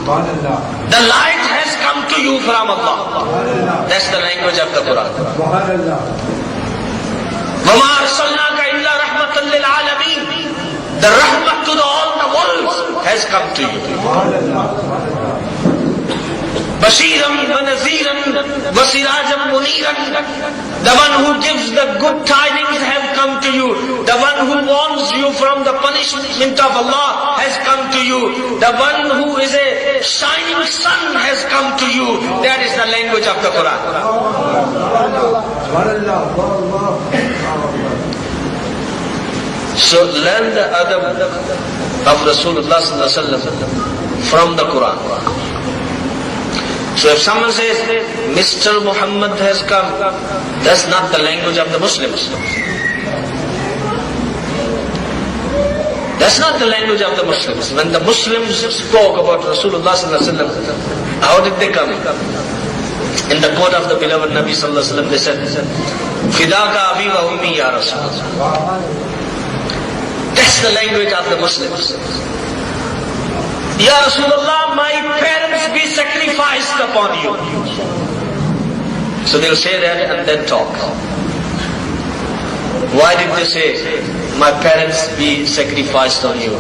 The light has come to you from Allah. That's the language of the Quran. وَمَا أَرْسَلْنَاكَ إِلَّا رَحْمَةً لِلْعَالَمِينَ. The rahmah to all the worlds has come to you. Bashiran wa naziran wa sirajan muniran. The one who gives the good tidings have come to you. The one who warns you from the punishment of Allah has come to you. The one who is a shining sun has come to you. That is the language of the Quran. So learn the adab of Rasulullah from the Quran. So if someone says, Mr. Muhammad has come, that's not the language of the Muslims. That's not the language of the Muslims. When the Muslims spoke about Rasulullah how did they come? In the court of the beloved Nabi they said, Fidaka abi wa ummi ya Rasulullah. That's the language of the Muslims. Ya Rasulullah, my parents be sacrificed upon you. So they'll say that and then talk. Why did they say, my parents be sacrificed on you?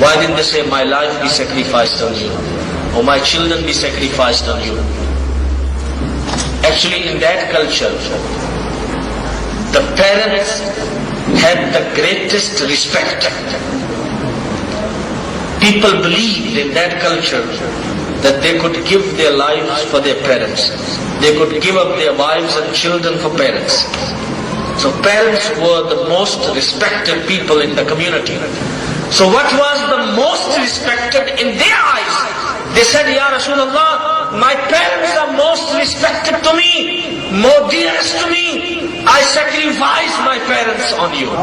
Why didn't they say, my life be sacrificed on you? Or my children be sacrificed on you? Actually, in that culture, the parents had the greatest respect. People believed in that culture that they could give their lives for their parents. They could give up their wives and children for parents. So parents were the most respected people in the community. So what was the most respected in their eyes? They said, Ya Rasulullah, my parents are most respected to me, more dearest to me. I sacrifice my parents on you.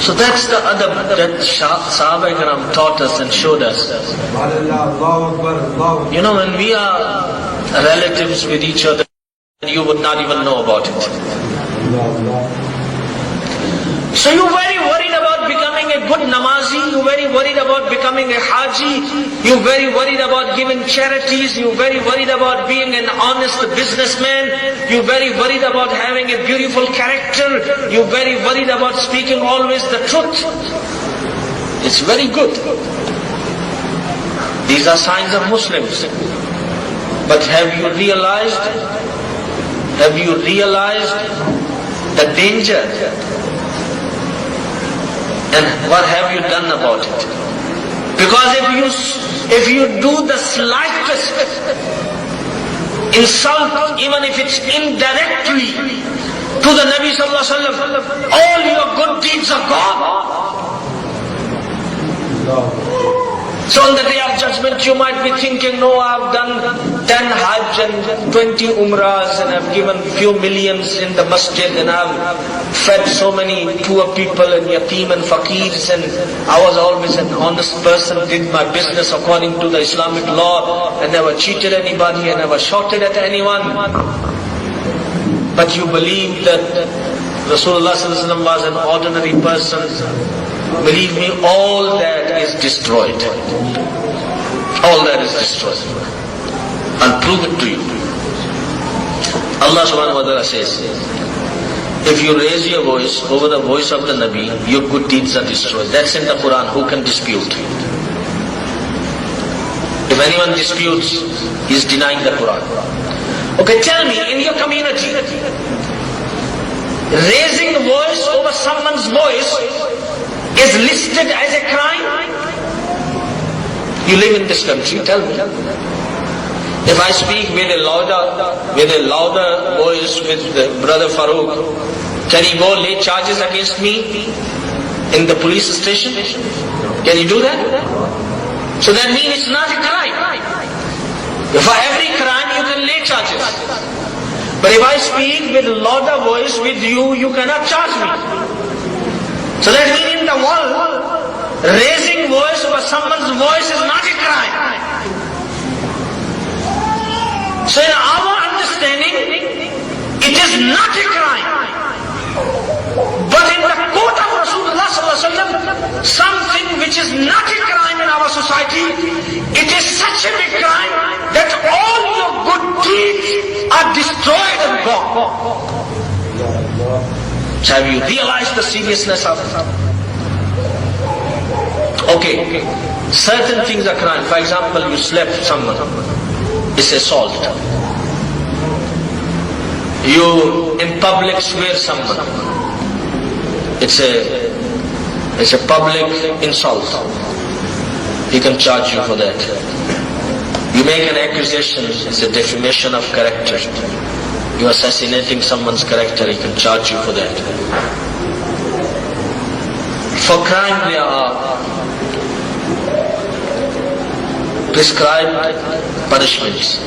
So that's the adab that Sahaba Ikram taught us and showed us. You know, when we are relatives with each other, you would not even know about it. So you're very worried about becoming a good namazi, you're very worried about becoming a haji, you're very worried about giving charities, you're very worried about being an honest businessman, you're very worried about having a beautiful character, you're very worried about speaking always the truth. It's very good. These are signs of Muslims. But have you realized the danger? And what have you done about it? Because if you do the slightest insult, even if it's indirectly, to the Nabi Sallallahu Alaihi Wasallam, all your good deeds are gone. So on the day of judgment you might be thinking, no, I've done 10 Hajj and 20 Umrahs and I've given few millions in the masjid and I've fed so many poor people and yatim and faqirs and I was always an honest person, did my business according to the Islamic law and never cheated anybody and never shorted at anyone. But you believe that Rasulullah ﷺ was an ordinary person. Believe me, all that is destroyed. All that is destroyed. I'll prove it to you. Allah subhanahu wa ta'ala says, if you raise your voice over the voice of the Nabi, your good deeds are destroyed. That's in the Quran. Who can dispute? If anyone disputes, he is denying the Quran. Okay, tell me, in your community, raising the voice over someone's voice is listed as a crime? You live in this country, tell me. If I speak with a louder voice with Brother Farooq, can he go lay charges against me in the police station? Can you do that? So that means it's not a crime. For every crime you can lay charges. But if I speak with a louder voice with you, you cannot charge me. So that means in the world, raising voice over someone's voice is not a crime. So in our understanding, it which is not a crime in our society, it is such a big crime that all your good deeds are destroyed and gone. So have you realized the seriousness of it? Okay, certain things are crime. For example, you slapped someone. It's assault. You in public swear someone. It's a public insult. He can charge you for that. You make an accusation, it's a defamation of character. You're assassinating someone's character, he can charge you for that. For crime there are prescribed punishments.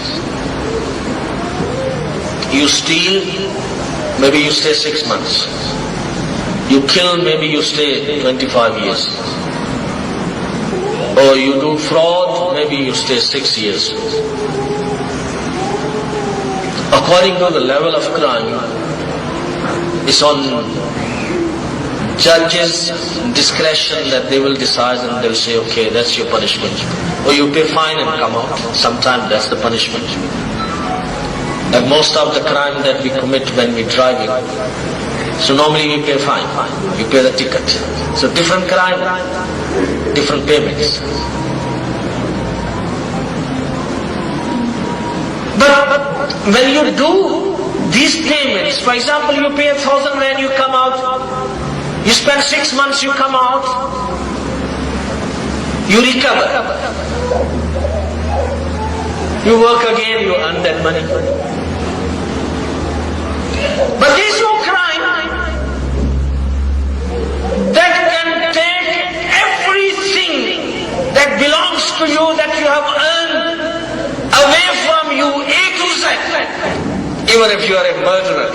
You steal, maybe you stay 6 months. You kill, maybe you stay 25 years. Or you do fraud, maybe you stay 6 years. According to the level of crime, it's on judges' discretion that they will decide and they'll say, okay, that's your punishment. Or you pay fine and come out. Sometimes that's the punishment. Like most of the crime that we commit when we're driving, so normally we pay fine. You pay the ticket. So different crime, different payments. But when you do these payments, for example, you pay 1,000 when you come out, you spend 6 months, you come out, you recover. You work again, you earn that money. But there is no crime that can take everything that belongs to you, that you have earned, away from you, A to Z. Even if you are a murderer,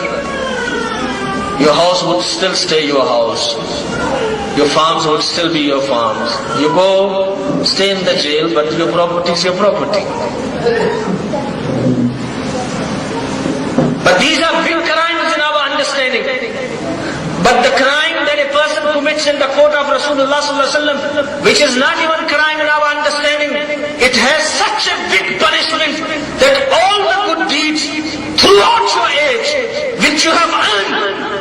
your house would still stay your house. Your farms would still be your farms. You go stay in the jail, but your property is your property. But these are big crimes in our understanding. But the crime that a person commits in the court of Rasulullah ﷺ, which is not even crime in our understanding, it has such a big punishment that all the good deeds throughout your age, which you have earned,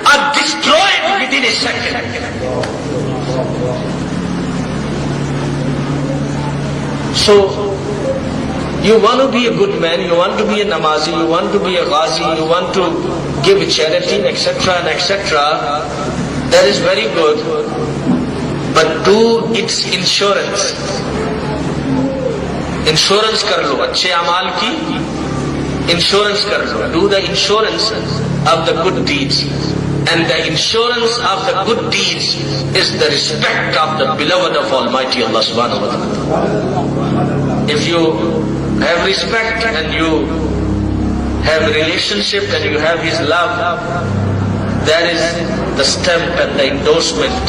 are destroyed within a second. So, you want to be a good man, you want to be a namazi, you want to be a ghazi, you want to give charity, etc. and etc. That is very good. But do its insurance. Insurance kar lo, अच्छे अमाल की insurance kar lo. Do the insurance of the good deeds. And the insurance of the good deeds is the respect of the beloved of Almighty Allah subhanahu wa ta'ala. If you have respect and you have relationship and you have His love, that is the stamp and the endorsement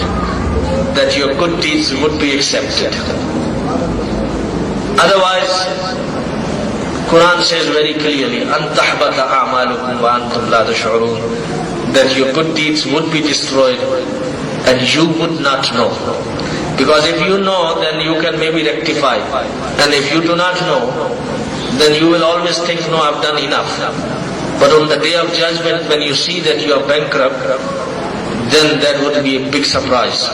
that your good deeds would be accepted. Otherwise, Quran says very clearly, أَن تَحْبَطَ أَعْمَالُكُمْ وَأَنْتُمْ لَا تَشْعُرُونَ, that your good deeds would be destroyed and you would not know. Because if you know, then you can maybe rectify. And if you do not know, then you will always think, no, I've done enough. But on the day of judgment, when you see that you are bankrupt, then that would be a big surprise.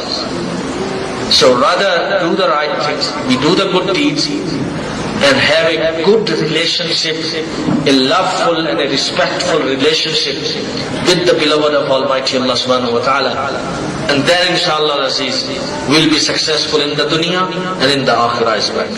So rather do the right things. We do the good deeds and have a good relationship, a loveful and a respectful relationship with the beloved of Almighty Allah subhanahu wa ta'ala. And then inshallah Aziz, we'll be successful in the dunya and in the akhirah as well.